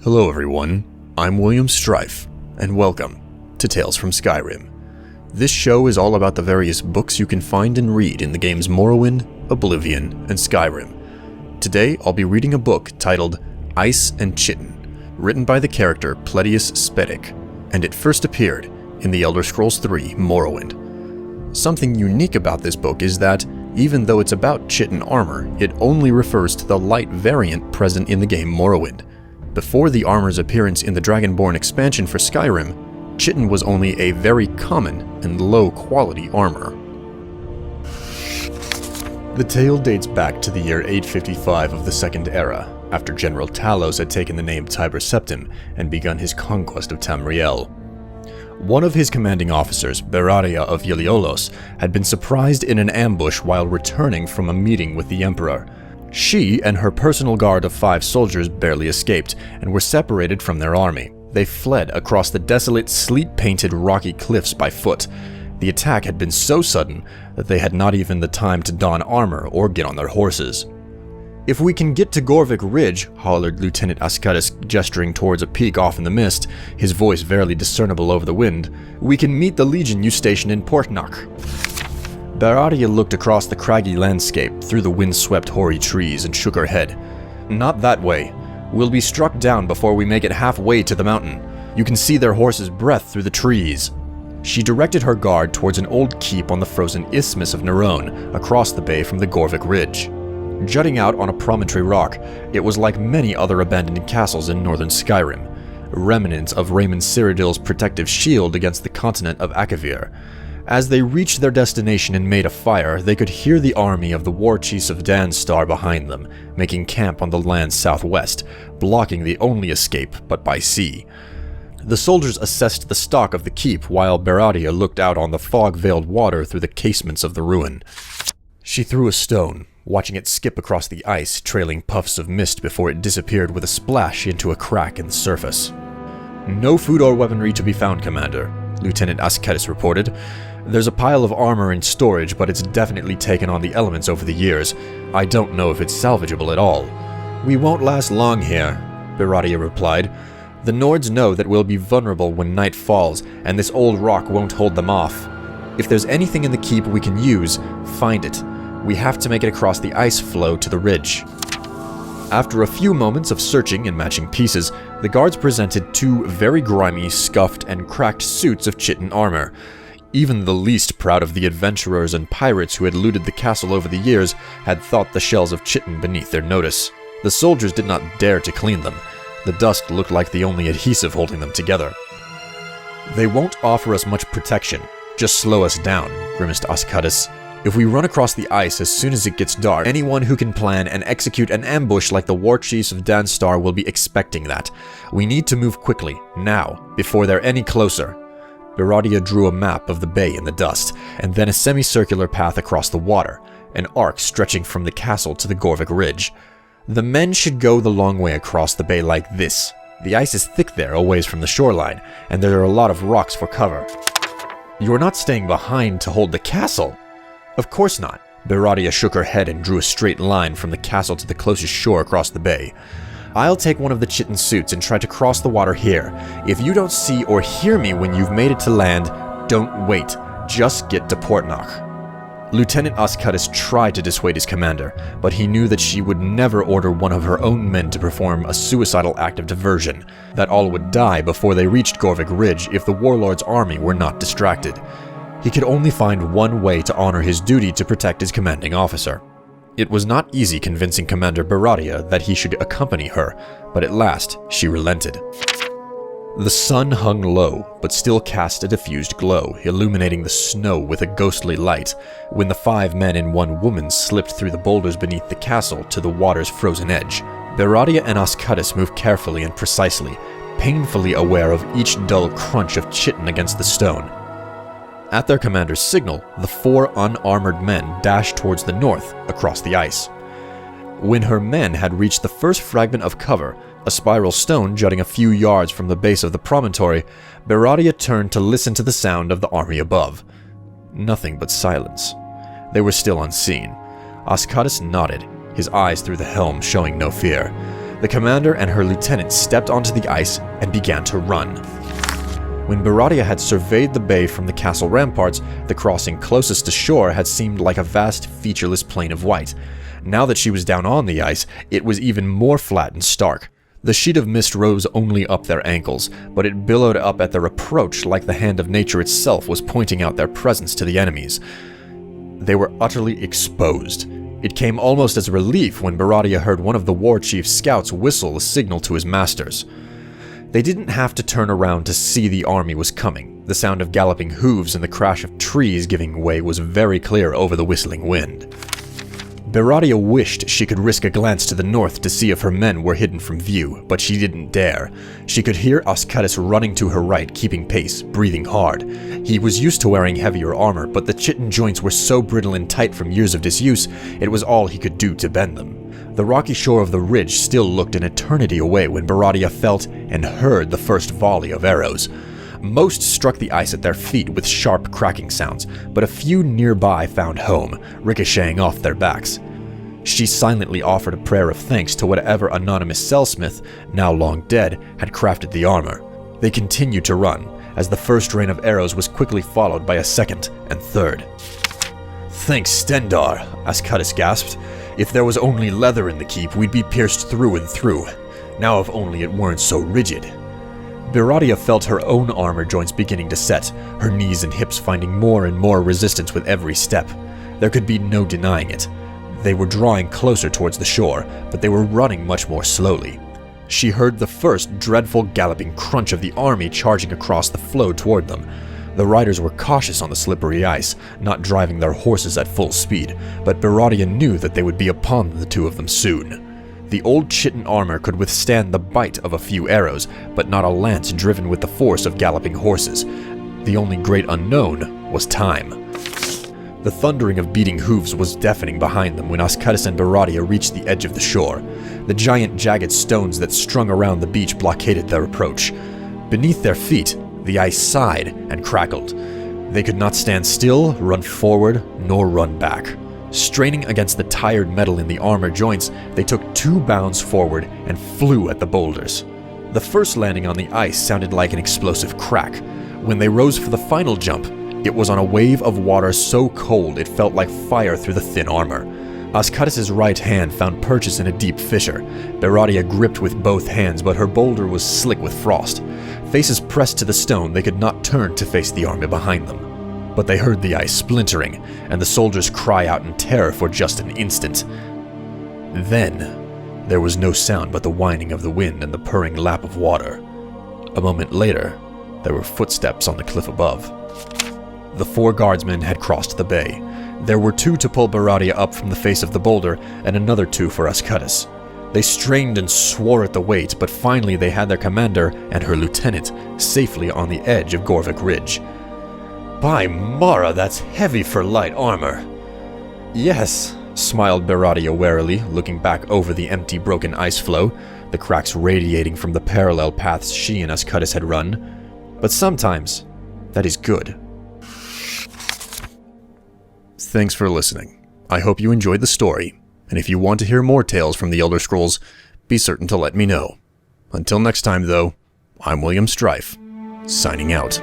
Hello everyone, I'm William Strife, and welcome to Tales from Skyrim. This show is all about the various books you can find and read in the games Morrowind, Oblivion, and Skyrim. Today I'll be reading a book titled Ice and Chitin, written by the character Pletius Spatec, and it first appeared in the Elder Scrolls III Morrowind. Something unique about this book is that, even though it's about chitin armor, it only refers to the light variant present in the game Morrowind. Before the armor's appearance in the Dragonborn expansion for Skyrim, chitin was only a very common and low-quality armor. The tale dates back to the year 855 of the Second Era, after General Talos had taken the name Tiber Septim and begun his conquest of Tamriel. One of his commanding officers, Beradia of Yliolos, had been surprised in an ambush while returning from a meeting with the Emperor. She and her personal guard of 5 soldiers barely escaped and were separated from their army. They fled across the desolate, sleet-painted rocky cliffs by foot. The attack had been so sudden that they had not even the time to don armor or get on their horses. "If we can get to Gorvik Ridge," hollered Lieutenant Ascatus, gesturing towards a peak off in the mist, his voice barely discernible over the wind, "we can meet the Legion you station in Portnach." Beradia looked across the craggy landscape through the wind-swept hoary trees and shook her head. "Not that way. We'll be struck down before we make it halfway to the mountain. You can see their horses' breath through the trees." She directed her guard towards an old keep on the frozen isthmus of Nerone, across the bay from the Gorvik Ridge. Jutting out on a promontory rock, it was like many other abandoned castles in northern Skyrim, remnants of Raymond Cyrodiil's protective shield against the continent of Akavir. As they reached their destination and made a fire, they could hear the army of the war chiefs of Danstar behind them, making camp on the land's southwest, blocking the only escape but by sea. The soldiers assessed the stock of the keep while Beradia looked out on the fog-veiled water through the casements of the ruin. She threw a stone, watching it skip across the ice, trailing puffs of mist before it disappeared with a splash into a crack in the surface. "No food or weaponry to be found, Commander," Lieutenant Ascatus reported. "There's a pile of armor in storage, but it's definitely taken on the elements over the years. I don't know if it's salvageable at all." "We won't last long here," Beradia replied. "The Nords know that we'll be vulnerable when night falls, and this old rock won't hold them off. If there's anything in the keep we can use, find it. We have to make it across the ice floe to the ridge." After a few moments of searching and matching pieces, the guards presented 2 very grimy, scuffed, and cracked suits of chitin armor. Even the least proud of the adventurers and pirates who had looted the castle over the years had thought the shells of chitin beneath their notice. The soldiers did not dare to clean them. The dust looked like the only adhesive holding them together. "They won't offer us much protection, just slow us down," grimaced Ascatus. "If we run across the ice as soon as it gets dark, anyone who can plan and execute an ambush like the war chiefs of Danstar will be expecting that. We need to move quickly, now, before they're any closer." Beradia drew a map of the bay in the dust, and then a semicircular path across the water, an arc stretching from the castle to the Gorvik Ridge. "The men should go the long way across the bay like this. The ice is thick there, a ways from the shoreline, and there are a lot of rocks for cover." "You're not staying behind to hold the castle?" "Of course not." Beradia shook her head and drew a straight line from the castle to the closest shore across the bay. "I'll take one of the chitin suits and try to cross the water here. If you don't see or hear me when you've made it to land, don't wait. Just get to Portnach." Lieutenant Ascatus tried to dissuade his commander, but he knew that she would never order one of her own men to perform a suicidal act of diversion, that all would die before they reached Gorvik Ridge if the warlord's army were not distracted. He could only find one way to honor his duty to protect his commanding officer. It was not easy convincing Commander Beradia that he should accompany her, but at last she relented. The sun hung low, but still cast a diffused glow, illuminating the snow with a ghostly light, when the 5 men and 1 woman slipped through the boulders beneath the castle to the water's frozen edge. Beradia and Ascatus moved carefully and precisely, painfully aware of each dull crunch of chitin against the stone. At their commander's signal, the 4 unarmored men dashed towards the north, across the ice. When her men had reached the first fragment of cover, a spiral stone jutting a few yards from the base of the promontory, Beradia turned to listen to the sound of the army above. Nothing but silence. They were still unseen. Ascatus nodded, his eyes through the helm showing no fear. The commander and her lieutenant stepped onto the ice and began to run. When Baradia had surveyed the bay from the castle ramparts, the crossing closest to shore had seemed like a vast, featureless plain of white. Now that she was down on the ice, it was even more flat and stark. The sheet of mist rose only up their ankles, but it billowed up at their approach like the hand of nature itself was pointing out their presence to the enemies. They were utterly exposed. It came almost as a relief when Baradia heard one of the war chief's scouts whistle a signal to his masters. They didn't have to turn around to see the army was coming. The sound of galloping hooves and the crash of trees giving way was very clear over the whistling wind. Baradia wished she could risk a glance to the north to see if her men were hidden from view, but she didn't dare. She could hear Ascaris running to her right, keeping pace, breathing hard. He was used to wearing heavier armor, but the chitin joints were so brittle and tight from years of disuse, it was all he could do to bend them. The rocky shore of the ridge still looked an eternity away when Baradia felt and heard the first volley of arrows. Most struck the ice at their feet with sharp cracking sounds, but a few nearby found home, ricocheting off their backs. She silently offered a prayer of thanks to whatever anonymous cellsmith, now long dead, had crafted the armor. They continued to run, as the first rain of arrows was quickly followed by a second and third. "Thanks, Stendar," Ascaris gasped. "If there was only leather in the keep, we'd be pierced through and through. Now if only it weren't so rigid." Baradia felt her own armor joints beginning to set, her knees and hips finding more and more resistance with every step. There could be no denying it. They were drawing closer towards the shore, but they were running much more slowly. She heard the first dreadful galloping crunch of the army charging across the floe toward them. The riders were cautious on the slippery ice, not driving their horses at full speed, but Baradia knew that they would be upon the two of them soon. The old chitin armor could withstand the bite of a few arrows, but not a lance driven with the force of galloping horses. The only great unknown was time. The thundering of beating hooves was deafening behind them when Ascaris and Baradia reached the edge of the shore. The giant jagged stones that strung around the beach blockaded their approach. Beneath their feet, the ice sighed and crackled. They could not stand still, run forward, nor run back. Straining against the tired metal in the armor joints, they took 2 bounds forward and flew at the boulders. The first landing on the ice sounded like an explosive crack. When they rose for the final jump, it was on a wave of water so cold it felt like fire through the thin armor. Ascaris' right hand found purchase in a deep fissure. Baradia gripped with both hands, but her boulder was slick with frost. Faces pressed to the stone, they could not turn to face the army behind them. But they heard the ice splintering, and the soldiers cry out in terror for just an instant. Then, there was no sound but the whining of the wind and the purring lap of water. A moment later, there were footsteps on the cliff above. The 4 guardsmen had crossed the bay. There were 2 to pull Baradia up from the face of the boulder, and another 2 for Ascaris. They strained and swore at the weight, but finally they had their commander and her lieutenant safely on the edge of Gorvik Ridge. "By Mara, that's heavy for light armor." "Yes," smiled Baradia warily, looking back over the empty, broken ice floe, the cracks radiating from the parallel paths she and Ascaris had run. "But sometimes, that is good." Thanks for listening. I hope you enjoyed the story, and if you want to hear more tales from the Elder Scrolls, be certain to let me know. Until next time, though, I'm William Strife, signing out.